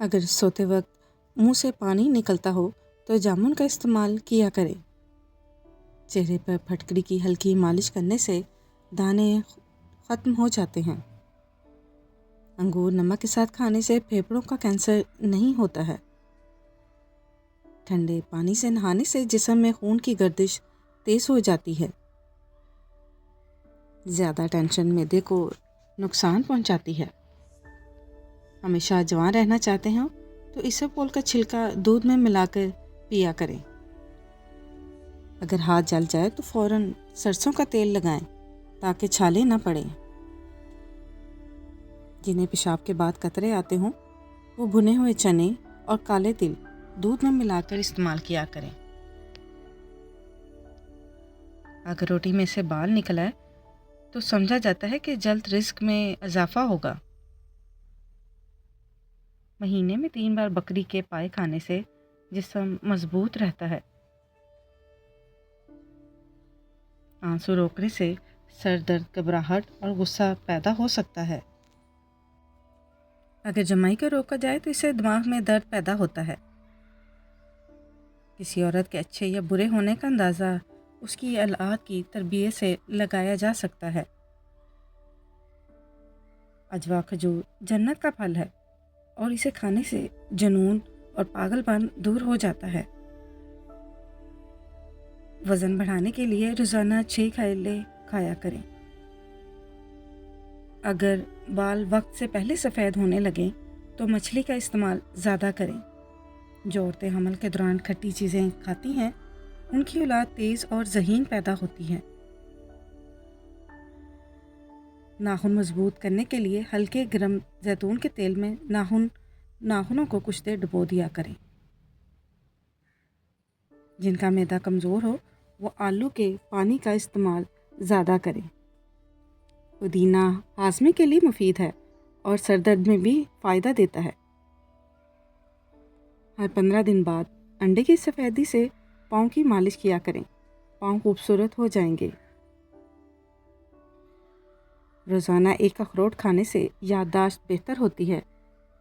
اگر سوتے وقت منہ سے پانی نکلتا ہو تو جامن کا استعمال کیا کریں۔ چہرے پر پھٹکڑی کی ہلکی مالش کرنے سے دانے ختم ہو جاتے ہیں۔ انگور نمک کے ساتھ کھانے سے پھیپھڑوں کا کینسر نہیں ہوتا ہے۔ ٹھنڈے پانی سے نہانے سے جسم میں خون کی گردش تیز ہو جاتی ہے۔ زیادہ ٹینشن معدے کو نقصان پہنچاتی ہے۔ ہمیشہ جوان رہنا چاہتے ہیں تو اسبگول کا چھلکا دودھ میں ملا کر پیا کریں۔ اگر ہاتھ جل جائے تو فوراً سرسوں کا تیل لگائیں تاکہ چھالے نہ پڑیں۔ جنہیں پیشاب کے بعد قطرے آتے ہوں وہ بھنے ہوئے چنے اور کالے تل دودھ میں ملا کر استعمال کیا کریں۔ اگر روٹی میں سے بال نکل آئے تو سمجھا جاتا ہے کہ جلد رزق میں اضافہ ہوگا۔ مہینے میں 3 بار بکری کے پائے کھانے سے جسم مضبوط رہتا ہے۔ آنسو روکنے سے سر درد، گھبراہٹ اور غصہ پیدا ہو سکتا ہے۔ اگر جمائی کو روکا جائے تو اسے دماغ میں درد پیدا ہوتا ہے۔ کسی عورت کے اچھے یا برے ہونے کا اندازہ اس کی اولاد کی تربیت سے لگایا جا سکتا ہے۔ اجوا کھجور جنت کا پھل ہے اور اسے کھانے سے جنون اور پاگل پن دور ہو جاتا ہے۔ وزن بڑھانے کے لیے روزانہ 6 کیلے کھایا کریں۔ اگر بال وقت سے پہلے سفید ہونے لگیں تو مچھلی کا استعمال زیادہ کریں۔ جو عورتیں حمل کے دوران کھٹی چیزیں کھاتی ہیں ان کی اولاد تیز اور ذہین پیدا ہوتی ہے۔ ناخن مضبوط کرنے کے لیے ہلکے گرم زیتون کے تیل میں ناخنوں کو کچھ دیر ڈبو دیا کریں۔ جن کا معدہ کمزور ہو وہ آلو کے پانی کا استعمال زیادہ کریں۔ پودینہ ہاضمے کے لیے مفید ہے اور سر درد میں بھی فائدہ دیتا ہے۔ ہر 15 دن بعد انڈے کی سفیدی سے پاؤں کی مالش کیا کریں۔ پاؤں خوبصورت ہو جائیں گے۔ روزانہ 1 اخروٹ کھانے سے یادداشت بہتر ہوتی ہے۔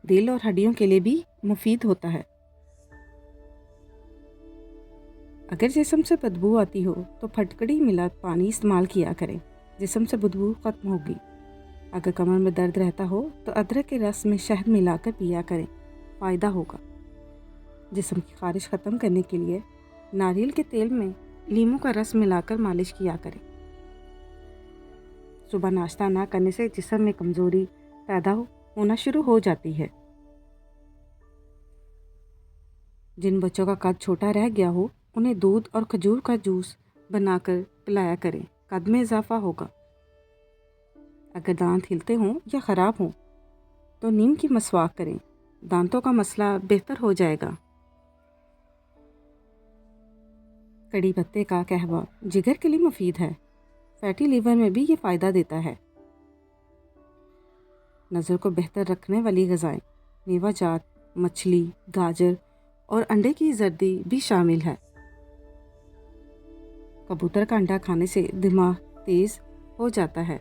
دل اور ہڈیوں کے لیے بھی مفید ہوتا ہے۔ اگر جسم سے بدبو آتی ہو تو پھٹکڑی ملا پانی استعمال کیا کریں، جسم سے بدبو ختم ہوگی۔ اگر کمر میں درد رہتا ہو تو ادرک کے رس میں شہد ملا کر پیا کریں، فائدہ ہوگا۔ جسم کی خارش ختم کرنے کے لیے ناریل کے تیل میں لیموں کا رس ملا کر مالش کیا کریں۔ صبح ناشتہ نہ کرنے سے جسم میں کمزوری پیدا ہونا شروع ہو جاتی ہے۔ جن بچوں کا قد چھوٹا رہ گیا ہو انہیں دودھ اور کھجور کا جوس بنا کر پلایا کریں، قد میں اضافہ ہوگا۔ اگر دانت ہلتے ہوں یا خراب ہوں تو نیم کی مسواک کریں، دانتوں کا مسئلہ بہتر ہو جائے گا۔ کڑی پتے کا قہوہ جگر کے لیے مفید ہے، فیٹی لیور میں بھی یہ فائدہ دیتا ہے۔ نظر کو بہتر رکھنے والی غذائیں میوہ جات، مچھلی، گاجر اور انڈے کی زردی بھی شامل ہے۔ کبوتر کا انڈا کھانے سے دماغ تیز ہو جاتا ہے۔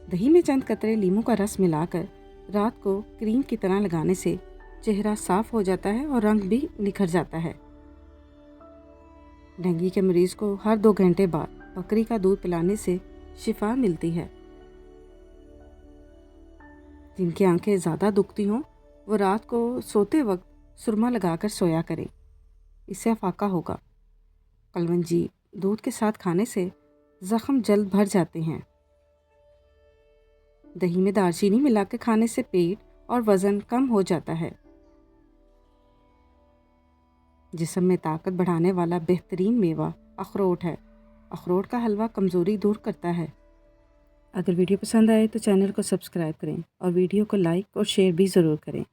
دہی میں چند قطرے لیموں کا رس ملا کر رات کو کریم کی طرح لگانے سے چہرہ صاف ہو جاتا ہے اور رنگ بھی نکھر جاتا ہے۔ ڈینگی کے مریض کو ہر 2 گھنٹے بعد بکری کا دودھ پلانے سے شفا ملتی ہے۔ جن کی آنکھیں زیادہ دکھتی ہوں وہ رات کو سوتے وقت سرما لگا کر سویا کریں، اس سے افاقہ ہوگا۔ کلونجی دودھ کے ساتھ کھانے سے زخم جلد بھر جاتے ہیں۔ دہی میں دارچینی ملا کے کھانے سے پیٹ اور وزن کم ہو جاتا ہے۔ جسم میں طاقت بڑھانے والا بہترین میوہ اخروٹ ہے۔ اخروٹ کا حلوہ کمزوری دور کرتا ہے۔ اگر ویڈیو پسند آئے تو چینل کو سبسکرائب کریں اور ویڈیو کو لائک اور شیئر بھی ضرور کریں۔